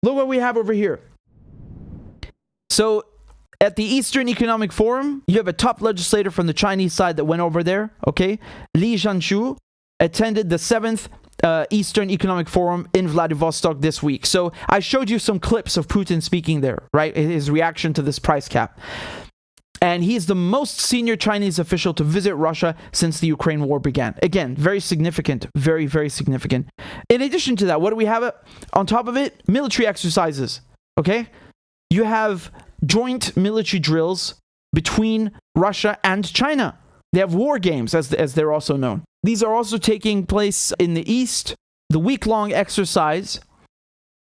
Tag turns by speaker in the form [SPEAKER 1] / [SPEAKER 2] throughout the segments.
[SPEAKER 1] Look what we have over here. So, at the Eastern Economic Forum, you have a top legislator from the Chinese side that went over there, okay? Li Zhanshu attended the 7th Eastern Economic Forum in Vladivostok this week. So, I showed you some clips of Putin speaking there, right? His reaction to this price cap. And he's the most senior Chinese official to visit Russia since the Ukraine war began. Again, very significant. Very, very significant. In addition to that, what do we have on top of it? Military exercises, okay? You have joint military drills between Russia and China. They have war games, as they're also known. These are also taking place in the East. The week-long exercise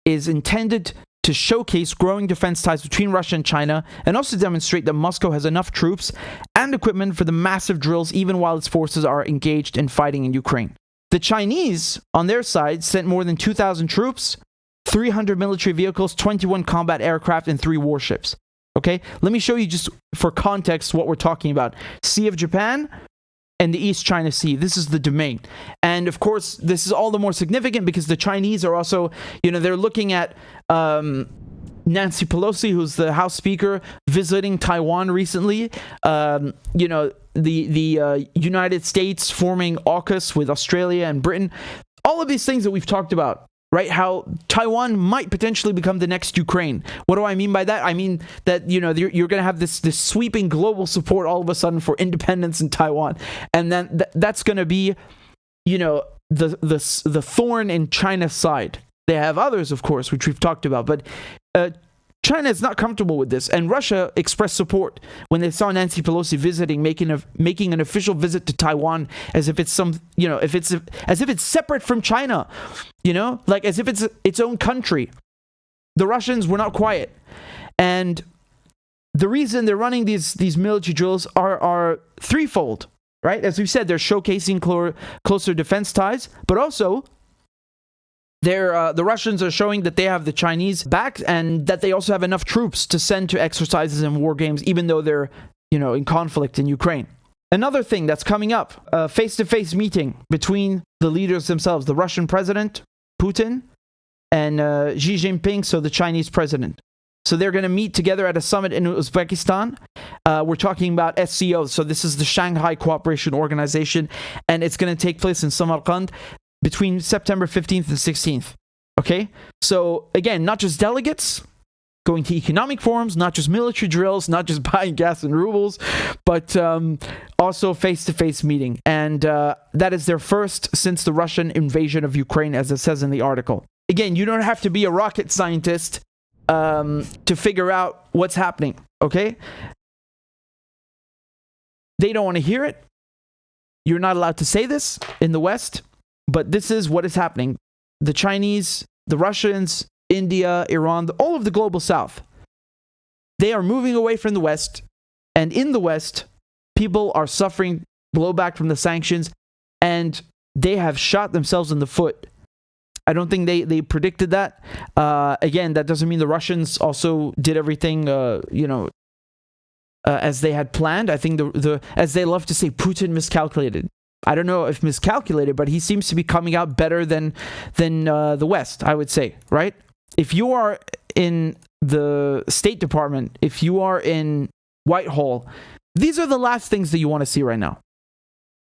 [SPEAKER 1] is intended to showcase growing defense ties between Russia and China, and also demonstrate that Moscow has enough troops and equipment for the massive drills even while its forces are engaged in fighting in Ukraine. The Chinese, on their side, sent more than 2,000 troops, 300 military vehicles, 21 combat aircraft, and 3 warships. Okay? Let me show you just for context what we're talking about. Sea of Japan and the East China Sea. This is the domain. And of course, this is all the more significant because the Chinese are also, they're looking at Nancy Pelosi, who's the House Speaker, visiting Taiwan recently. The United States forming AUKUS with Australia and Britain. All of these things that we've talked about, right? How Taiwan might potentially become the next Ukraine. What do I mean by that? I mean that, you're going to have this sweeping global support all of a sudden for independence in Taiwan. And then that's going to be, the thorn in China's side. They have others, of course, which we've talked about. But China is not comfortable with this. And Russia expressed support when they saw Nancy Pelosi visiting, making an official visit to Taiwan as if it's as if it's separate from China, like as if it's its own country. The Russians were not quiet. And the reason they're running these military drills are threefold, right? As we've said, they're showcasing closer defense ties, but also the Russians are showing that they have the Chinese back and that they also have enough troops to send to exercises and war games, even though they're, in conflict in Ukraine. Another thing that's coming up, a face-to-face meeting between the leaders themselves, the Russian president, Putin, and Xi Jinping, so the Chinese president. So they're going to meet together at a summit in Uzbekistan. We're talking about SCO, so this is the Shanghai Cooperation Organization, and it's going to take place in Samarkand between September 15th and 16th, okay? So, again, not just delegates going to economic forums, not just military drills, not just buying gas and rubles, but also face-to-face meeting. And that is their first since the Russian invasion of Ukraine, as it says in the article. Again, you don't have to be a rocket scientist to figure out what's happening, okay? They don't want to hear it. You're not allowed to say this in the West. But this is what is happening. The Chinese, the Russians, India, Iran, all of the global South, they are moving away from the West. And in the West, people are suffering blowback from the sanctions. And they have shot themselves in the foot. I don't think they predicted that. Again, that doesn't mean the Russians also did everything, as they had planned. I think, as they love to say, Putin miscalculated. I don't know if miscalculated, but he seems to be coming out better than the West, I would say, right? If you are in the State Department, if you are in Whitehall, these are the last things that you want to see right now.